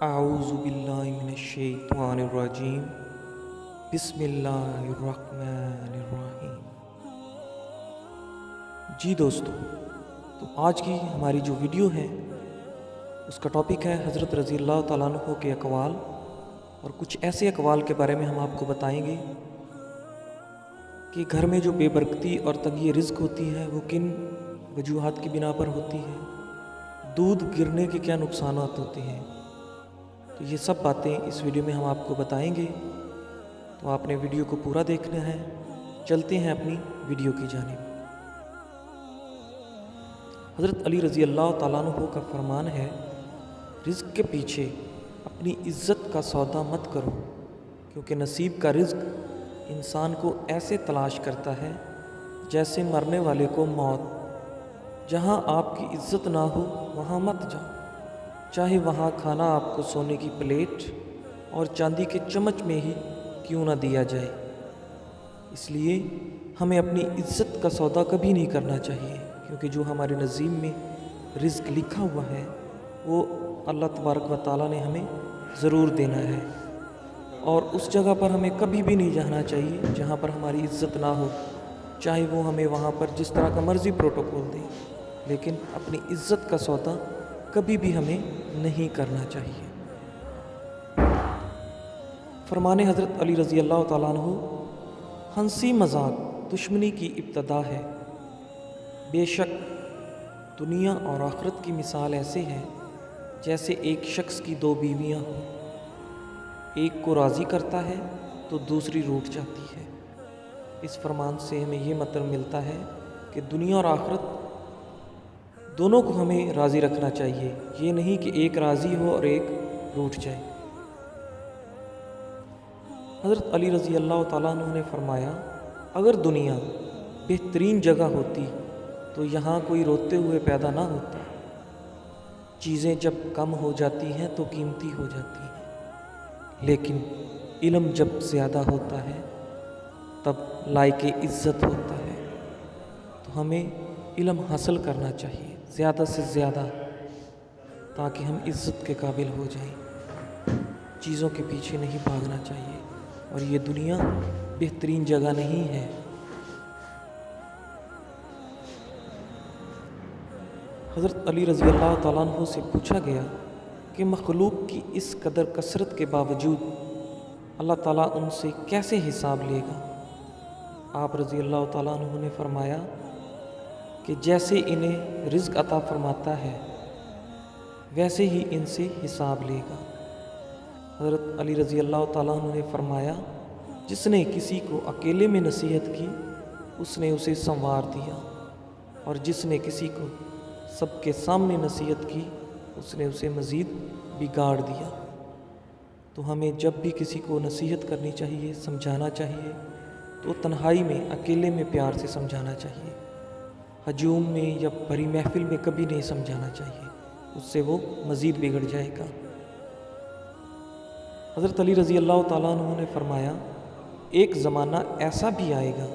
اعوذ باللہ من الشیطان الرجیم بسم اللہ الرحمن الرحیم۔ جی دوستو، تو آج کی ہماری جو ویڈیو ہے اس کا ٹاپک ہے حضرت رضی اللہ تعالیٰ عنہ کے اقوال، اور کچھ ایسے اقوال کے بارے میں ہم آپ کو بتائیں گے کہ گھر میں جو بے برکتی اور تنگی رزق ہوتی ہے وہ کن وجوہات کی بنا پر ہوتی ہے، دودھ گرنے کے کیا نقصانات ہوتے ہیں۔ تو یہ سب باتیں اس ویڈیو میں ہم آپ کو بتائیں گے، تو آپ نے ویڈیو کو پورا دیکھنا ہے۔ چلتے ہیں اپنی ویڈیو کی جانب۔ حضرت علی رضی اللہ تعالیٰ عنہ کا فرمان ہے، رزق کے پیچھے اپنی عزت کا سودا مت کرو، کیونکہ نصیب کا رزق انسان کو ایسے تلاش کرتا ہے جیسے مرنے والے کو موت۔ جہاں آپ کی عزت نہ ہو وہاں مت جاؤ، چاہے وہاں کھانا آپ کو سونے کی پلیٹ اور چاندی کے چمچ میں ہی کیوں نہ دیا جائے۔ اس لیے ہمیں اپنی عزت کا سودا کبھی نہیں کرنا چاہیے، کیونکہ جو ہمارے نصیب میں رزق لکھا ہوا ہے وہ اللہ تبارک و تعالیٰ نے ہمیں ضرور دینا ہے، اور اس جگہ پر ہمیں کبھی بھی نہیں جانا چاہیے جہاں پر ہماری عزت نہ ہو، چاہے وہ ہمیں وہاں پر جس طرح کا مرضی پروٹوکول دیں، لیکن اپنی عزت کا سودا کبھی بھی ہمیں نہیں کرنا چاہیے۔ فرمان حضرت علی رضی اللہ تعالیٰ عنہ، ہنسی مذاق دشمنی کی ابتدا ہے۔ بے شک دنیا اور آخرت کی مثال ایسے ہے جیسے ایک شخص کی دو بیویاں ہوں، ایک کو راضی کرتا ہے تو دوسری روٹھ جاتی ہے۔ اس فرمان سے ہمیں یہ مطلب ملتا ہے کہ دنیا اور آخرت دونوں کو ہمیں راضی رکھنا چاہیے، یہ نہیں کہ ایک راضی ہو اور ایک روٹھ جائے۔ حضرت علی رضی اللہ تعالیٰ عنہ نے فرمایا، اگر دنیا بہترین جگہ ہوتی تو یہاں کوئی روتے ہوئے پیدا نہ ہوتا۔ چیزیں جب کم ہو جاتی ہیں تو قیمتی ہو جاتی ہیں، لیکن علم جب زیادہ ہوتا ہے تب لائق عزت ہوتا ہے۔ تو ہمیں علم حاصل کرنا چاہیے زیادہ سے زیادہ، تاکہ ہم عزت کے قابل ہو جائیں۔ چیزوں کے پیچھے نہیں بھاگنا چاہیے، اور یہ دنیا بہترین جگہ نہیں ہے۔ حضرت علی رضی اللہ تعالیٰ عنہ سے پوچھا گیا کہ مخلوق کی اس قدر کثرت کے باوجود اللہ تعالیٰ ان سے کیسے حساب لے گا؟ آپ رضی اللہ تعالیٰ عنہ نے فرمایا کہ جیسے انہیں رزق عطا فرماتا ہے ویسے ہی ان سے حساب لے گا۔ حضرت علی رضی اللہ تعالیٰ عنہ نے فرمایا، جس نے کسی کو اکیلے میں نصیحت کی اس نے اسے سنوار دیا، اور جس نے کسی کو سب کے سامنے نصیحت کی اس نے اسے مزید بگاڑ دیا۔ تو ہمیں جب بھی کسی کو نصیحت کرنی چاہیے، سمجھانا چاہیے، تو تنہائی میں اکیلے میں پیار سے سمجھانا چاہیے، ہجوم میں یا بھری محفل میں کبھی نہیں سمجھانا چاہیے، اس سے وہ مزید بگڑ جائے گا۔ حضرت علی رضی اللہ تعالیٰ عنہ نے فرمایا، ایک زمانہ ایسا بھی آئے گا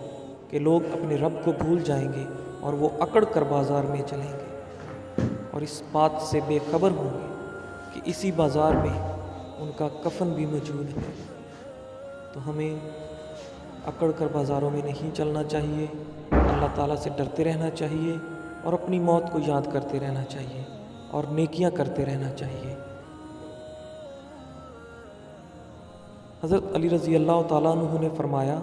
کہ لوگ اپنے رب کو بھول جائیں گے اور وہ اکڑ کر بازار میں چلیں گے، اور اس بات سے بے خبر ہوں گے کہ اسی بازار میں ان کا کفن بھی موجود ہے۔ تو ہمیں اکڑ کر بازاروں میں نہیں چلنا چاہیے، اللہ تعالیٰ سے ڈرتے رہنا چاہیے، اور اپنی موت کو یاد کرتے رہنا چاہیے، اور نیکیاں کرتے رہنا چاہیے۔ حضرت علی رضی اللہ تعالیٰ عنہ نے فرمایا،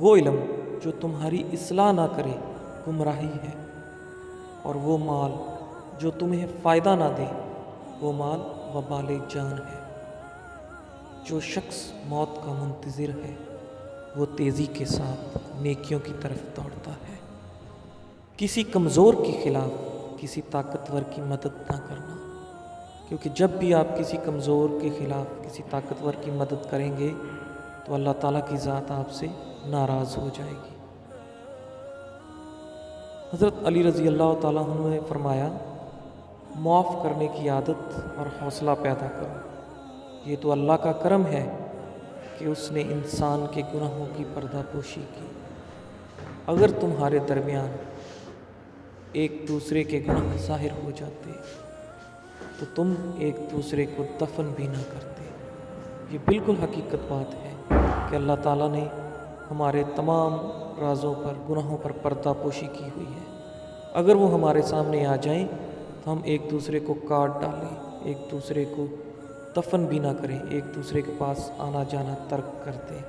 وہ علم جو تمہاری اصلاح نہ کرے گمراہی ہے، اور وہ مال جو تمہیں فائدہ نہ دے وہ مال وبال جان ہے۔ جو شخص موت کا منتظر ہے وہ تیزی کے ساتھ نیکیوں کی طرف دوڑتا ہے۔ کسی کمزور کے خلاف کسی طاقتور کی مدد نہ کرنا، کیونکہ جب بھی آپ کسی کمزور کے خلاف کسی طاقتور کی مدد کریں گے تو اللہ تعالیٰ کی ذات آپ سے ناراض ہو جائے گی۔ حضرت علی رضی اللہ تعالیٰ عنہ نے فرمایا، معاف کرنے کی عادت اور حوصلہ پیدا کرو، یہ تو اللہ کا کرم ہے کہ اس نے انسان کے گناہوں کی پردہ پوشی کی۔ اگر تمہارے درمیان ایک دوسرے کے گناہ ظاہر ہو جاتے تو تم ایک دوسرے کو دفن بھی نہ کرتے۔ یہ بالکل حقیقت بات ہے کہ اللہ تعالیٰ نے ہمارے تمام رازوں پر، گناہوں پر پردہ پوشی کی ہوئی ہے۔ اگر وہ ہمارے سامنے آ جائیں تو ہم ایک دوسرے کو کاٹ ڈالیں، ایک دوسرے کو دفن بھی نہ کریں، ایک دوسرے کے پاس آنا جانا ترک کر دیں۔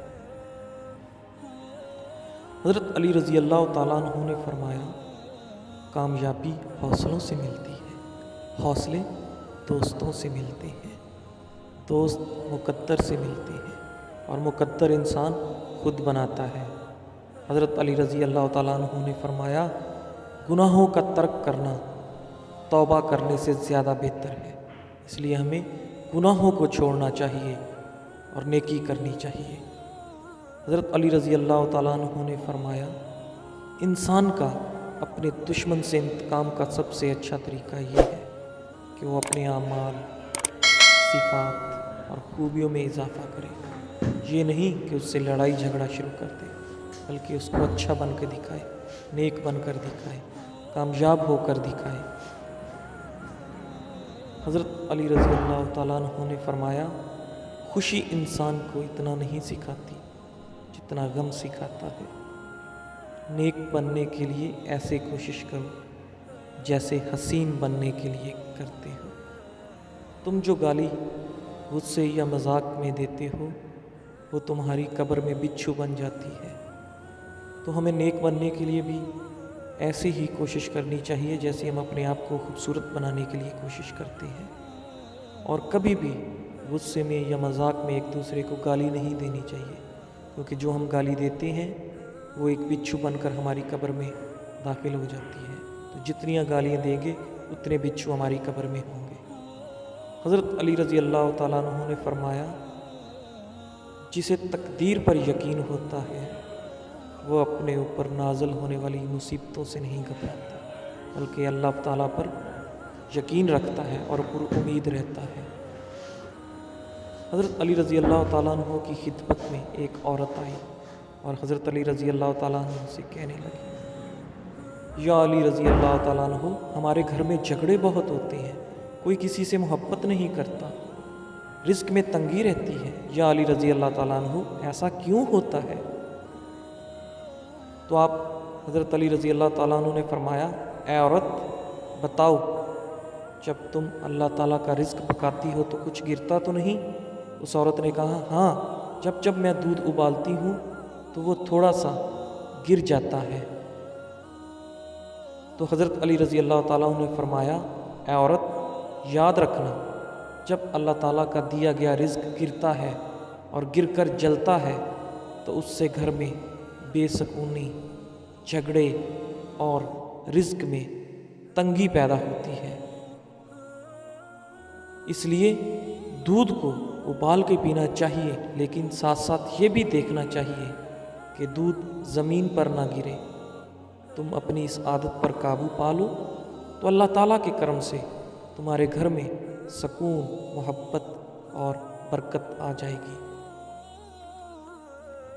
حضرت علی رضی اللہ تعالیٰ عنہ نے فرمایا، کامیابی حوصلوں سے ملتی ہے، حوصلے دوستوں سے ملتے ہیں، دوست مقدر سے ملتے ہیں، اور مقدر انسان خود بناتا ہے۔ حضرت علی رضی اللہ تعالیٰ عنہ نے فرمایا، گناہوں کا ترک کرنا توبہ کرنے سے زیادہ بہتر ہے، اس لیے ہمیں گناہوں کو چھوڑنا چاہیے اور نیکی کرنی چاہیے۔ حضرت علی رضی اللہ تعالیٰ عنہ نے فرمایا، انسان کا اپنے دشمن سے انتقام کا سب سے اچھا طریقہ یہ ہے کہ وہ اپنے اعمال، صفات اور خوبیوں میں اضافہ کرے۔ یہ نہیں کہ اس سے لڑائی جھگڑا شروع کر دے، بلکہ اس کو اچھا بن کے دکھائے، نیک بن کر دکھائے، کامیاب ہو کر دکھائے۔ حضرت علی رضی اللہ تعالیٰ عنہ نے فرمایا، خوشی انسان کو اتنا نہیں سکھاتی جتنا غم سکھاتا ہے۔ نیک بننے کے لیے ایسے کوشش کرو جیسے حسین بننے کے لیے کرتے ہو۔ تم جو گالی غصے یا مذاق میں دیتے ہو وہ تمہاری قبر میں بچھو بن جاتی ہے۔ تو ہمیں نیک بننے کے لیے بھی ایسی ہی کوشش کرنی چاہیے جیسے ہم اپنے آپ کو خوبصورت بنانے کے لیے کوشش کرتے ہیں، اور کبھی بھی غصے میں یا مذاق میں ایک دوسرے کو گالی نہیں دینی چاہیے، کیونکہ جو ہم گالی دیتے ہیں وہ ایک بچھو بن کر ہماری قبر میں داخل ہو جاتی ہے۔ تو جتنی گالیاں دیں گے اتنے بچھو ہماری قبر میں ہوں گے۔ حضرت علی رضی اللہ تعالیٰ عنہ نے فرمایا، جسے تقدیر پر یقین ہوتا ہے وہ اپنے اوپر نازل ہونے والی مصیبتوں سے نہیں گھبراتا، بلکہ اللہ تعالیٰ پر یقین رکھتا ہے اور پر امید رہتا ہے۔ حضرت علی رضی اللہ تعالیٰ عنہ کی خدمت میں ایک عورت آئی اور حضرت علی رضی اللہ تعالیٰ عنہ سے کہنے لگی، یا علی رضی اللہ تعالیٰ عنہ، ہمارے گھر میں جھگڑے بہت ہوتے ہیں، کوئی کسی سے محبت نہیں کرتا، رزق میں تنگی رہتی ہے، یا علی رضی اللہ تعالیٰ عنہ ایسا کیوں ہوتا ہے؟ تو آپ حضرت علی رضی اللہ تعالیٰ عنہ نے فرمایا، اے عورت بتاؤ، جب تم اللہ تعالیٰ کا رزق پکاتی ہو تو کچھ گرتا تو نہیں؟ اس عورت نے کہا، ہاں، جب میں دودھ ابالتی ہوں تو وہ تھوڑا سا گر جاتا ہے۔ تو حضرت علی رضی اللہ تعالیٰ عنہ نے فرمایا، اے عورت یاد رکھنا، جب اللہ تعالیٰ کا دیا گیا رزق گرتا ہے اور گر کر جلتا ہے تو اس سے گھر میں بے سکونی، جھگڑے اور رزق میں تنگی پیدا ہوتی ہے۔ اس لیے دودھ کو ابال کے پینا چاہیے، لیکن ساتھ ساتھ یہ بھی دیکھنا چاہیے کہ دودھ زمین پر نہ گرے۔ تم اپنی اس عادت پر قابو پا لو تو اللہ تعالیٰ کے کرم سے تمہارے گھر میں سکون، محبت اور برکت آ جائے گی۔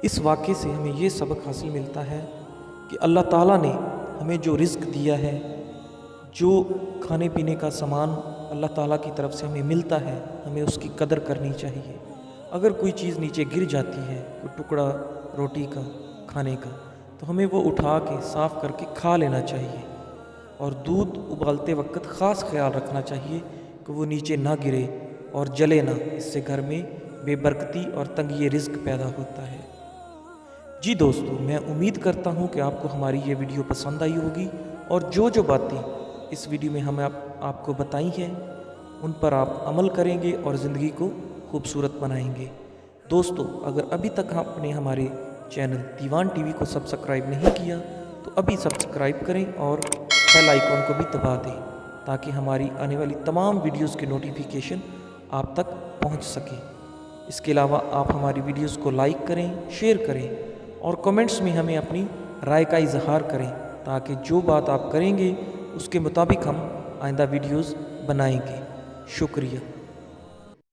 اس واقعے سے ہمیں یہ سبق حاصل ملتا ہے کہ اللہ تعالیٰ نے ہمیں جو رزق دیا ہے، جو کھانے پینے کا سامان اللہ تعالیٰ کی طرف سے ہمیں ملتا ہے، ہمیں اس کی قدر کرنی چاہیے۔ اگر کوئی چیز نیچے گر جاتی ہے، کوئی ٹکڑا روٹی کا، کھانے کا، تو ہمیں وہ اٹھا کے صاف کر کے کھا لینا چاہیے، اور دودھ ابالتے وقت خاص خیال رکھنا چاہیے کہ وہ نیچے نہ گرے اور جلے نہ، اس سے گھر میں بے برکتی اور تنگی رزق پیدا ہوتا ہے۔ جی دوستو، میں امید کرتا ہوں کہ آپ کو ہماری یہ ویڈیو پسند آئی ہوگی، اور جو باتیں اس ویڈیو میں ہمیں آپ کو بتائی ہیں ان پر آپ عمل کریں گے اور زندگی کو خوبصورت بنائیں گے۔ دوستو، اگر ابھی تک آپ نے ہمارے چینل دیوان ٹی وی کو سبسکرائب نہیں کیا تو ابھی سبسکرائب کریں اور بیل آئیکن کو بھی دبا دیں تاکہ ہماری آنے والی تمام ویڈیوز کی نوٹیفیکیشن آپ تک پہنچ سکے۔ اس کے علاوہ آپ ہماری ویڈیوز کو لائک کریں، شیئر کریں اور کمنٹس میں ہمیں اپنی رائے کا اظہار کریں تاکہ جو بات آپ کریں گے اس کے مطابق ہم آئندہ ویڈیوز بنائیں گے۔ شکریہ۔